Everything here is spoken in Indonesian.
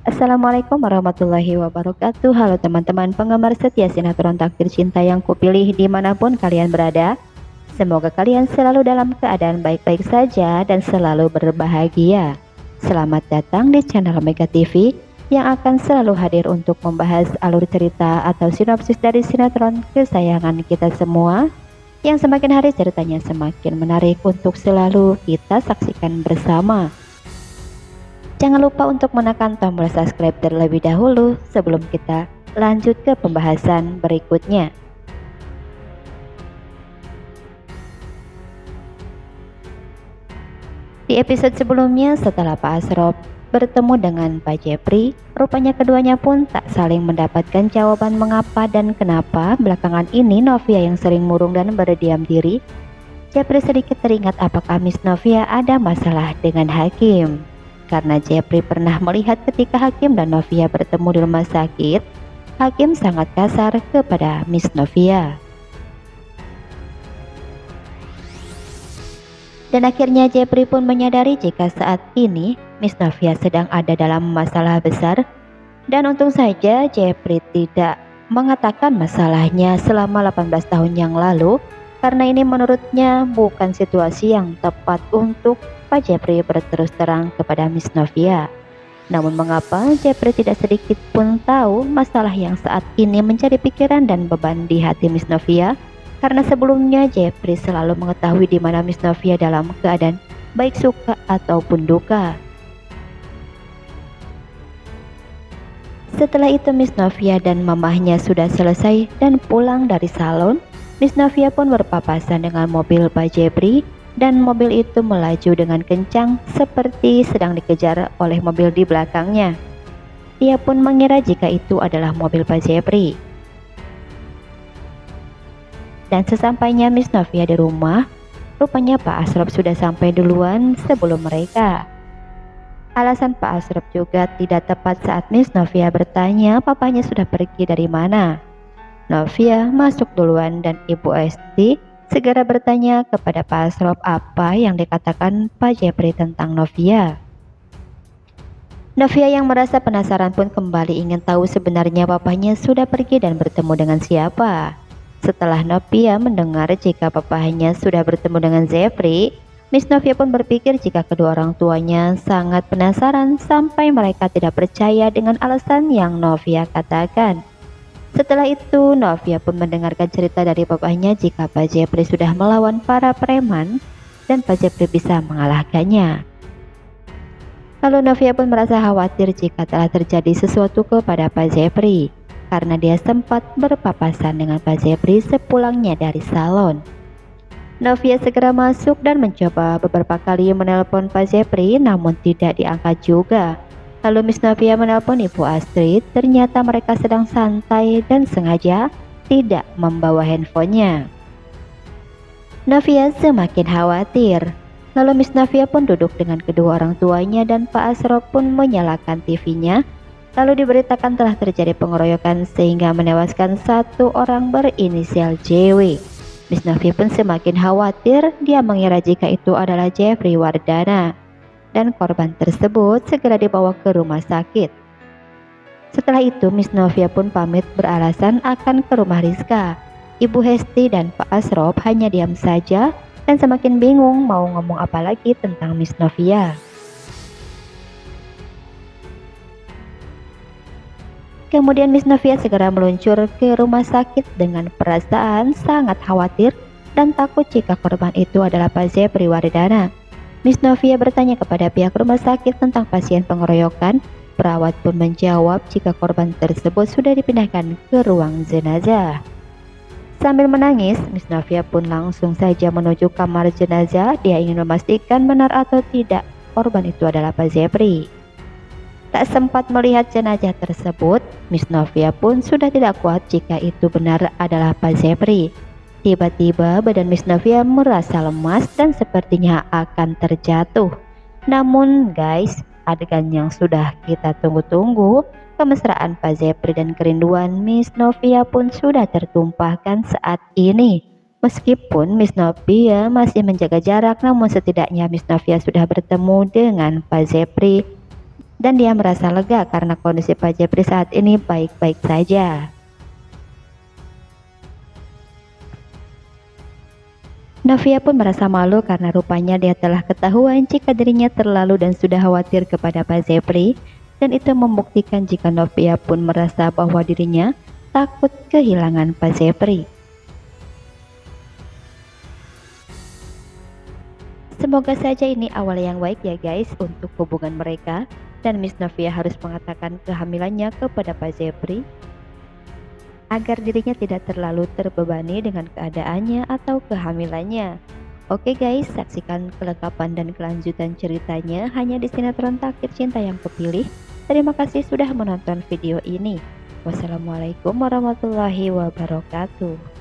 Assalamualaikum warahmatullahi wabarakatuh. Halo teman-teman penggemar setia sinetron Takdir Cinta yang kupilih dimanapun kalian berada. Semoga kalian selalu dalam keadaan baik-baik saja dan selalu berbahagia. Selamat datang di channel Mega TV yang akan selalu hadir untuk membahas alur cerita atau sinopsis dari sinetron kesayangan kita semua, yang semakin hari ceritanya semakin menarik untuk selalu kita saksikan bersama. Jangan lupa untuk menekan tombol subscribe terlebih dahulu sebelum kita lanjut ke pembahasan berikutnya. Di episode sebelumnya, setelah Pak Asrop bertemu dengan Pak Jepri, rupanya keduanya pun tak saling mendapatkan jawaban mengapa dan kenapa belakangan ini Novia yang sering murung dan berdiam diri. Jepri sedikit teringat apakah Miss Novia ada masalah dengan Hakim. Karena Jepri pernah melihat ketika Hakim dan Novia bertemu di rumah sakit, Hakim sangat kasar kepada Miss Novia. Dan akhirnya Jepri pun menyadari jika saat ini Miss Novia sedang ada dalam masalah besar. Dan untung saja Jepri tidak mengatakan masalahnya selama 18 tahun yang lalu, karena ini menurutnya bukan situasi yang tepat untuk Pak Jepri berterus terang kepada Miss Novia. Namun mengapa Jepri tidak sedikit pun tahu masalah yang saat ini menjadi pikiran dan beban di hati Miss Novia? Karena sebelumnya Jepri selalu mengetahui di mana Miss Novia dalam keadaan baik suka ataupun duka. Setelah itu Miss Novia dan mamahnya sudah selesai dan pulang dari salon. Miss Novia pun berpapasan dengan mobil Pak Jepri, dan mobil itu melaju dengan kencang seperti sedang dikejar oleh mobil di belakangnya. Ia pun mengira jika itu adalah mobil Pak Jepri. Dan sesampainya Miss Novia di rumah, rupanya Pak Asrop sudah sampai duluan sebelum mereka. Alasan Pak Asrop juga tidak tepat saat Miss Novia bertanya papanya sudah pergi dari mana. Novia masuk duluan dan Ibu Esti segera bertanya kepada Pak Asrop apa yang dikatakan Pak Jepri tentang Novia. Novia yang merasa penasaran pun kembali ingin tahu sebenarnya papanya sudah pergi dan bertemu dengan siapa. Setelah Novia mendengar jika papanya sudah bertemu dengan Jepri, Miss Novia pun berpikir jika kedua orang tuanya sangat penasaran sampai mereka tidak percaya dengan alasan yang Novia katakan. Setelah itu Novia pun mendengarkan cerita dari papahnya jika Pak Jepri sudah melawan para preman dan Pak Jepri bisa mengalahkannya. Lalu Novia pun merasa khawatir jika telah terjadi sesuatu kepada Pak Jepri, karena dia sempat berpapasan dengan Pak Jepri sepulangnya dari salon. Novia segera masuk dan mencoba beberapa kali menelpon Pak Jepri, namun tidak diangkat juga. Lalu Miss Novia menelpon Ibu Astrid, ternyata mereka sedang santai dan sengaja tidak membawa handphonenya. Novia semakin khawatir. Lalu Miss Novia pun duduk dengan kedua orang tuanya dan Pak Asrop pun menyalakan TV-nya. Lalu diberitakan telah terjadi pengeroyokan sehingga menewaskan satu orang berinisial JW. Miss Novia pun semakin khawatir, dia mengira jika itu adalah Jeffrey Wardana. Dan korban tersebut segera dibawa ke rumah sakit. Setelah itu Miss Novia pun pamit beralasan akan ke rumah Rizka. Ibu Hesti dan Pak Asrop hanya diam saja dan semakin bingung mau ngomong apa lagi tentang Miss Novia. Kemudian Miss Novia segera meluncur ke rumah sakit dengan perasaan sangat khawatir dan takut jika korban itu adalah Pak Jepri Wardana. Miss Novia bertanya kepada pihak rumah sakit tentang pasien pengeroyokan. Perawat pun menjawab jika korban tersebut sudah dipindahkan ke ruang jenazah. Sambil menangis, Miss Novia pun langsung saja menuju kamar jenazah. Dia ingin memastikan benar atau tidak korban itu adalah Pak Jepri. Tak sempat melihat jenazah tersebut, Miss Novia pun sudah tidak kuat jika itu benar adalah Pak Jepri. Tiba-tiba badan Miss Novia merasa lemas dan sepertinya akan terjatuh. Namun guys, adegan yang sudah kita tunggu-tunggu, kemesraan Pak Jepri dan kerinduan Miss Novia pun sudah tertumpahkan saat ini. Meskipun Miss Novia masih menjaga jarak, namun setidaknya Miss Novia sudah bertemu dengan Pak Jepri dan dia merasa lega karena kondisi Pak Jepri saat ini baik-baik saja. Novia pun merasa malu karena rupanya dia telah ketahuan jika dirinya terlalu dan sudah khawatir kepada Pak Jepri, dan itu membuktikan jika Novia pun merasa bahwa dirinya takut kehilangan Pak Jepri. Semoga saja ini awal yang baik ya guys untuk hubungan mereka, dan Miss Novia harus mengatakan kehamilannya kepada Pak Jepri agar dirinya tidak terlalu terbebani dengan keadaannya atau kehamilannya. Oke guys, saksikan kelengkapan dan kelanjutan ceritanya hanya di sinetron Takdir Cinta Yang Kupilih. Terima kasih sudah menonton video ini. Wassalamualaikum warahmatullahi wabarakatuh.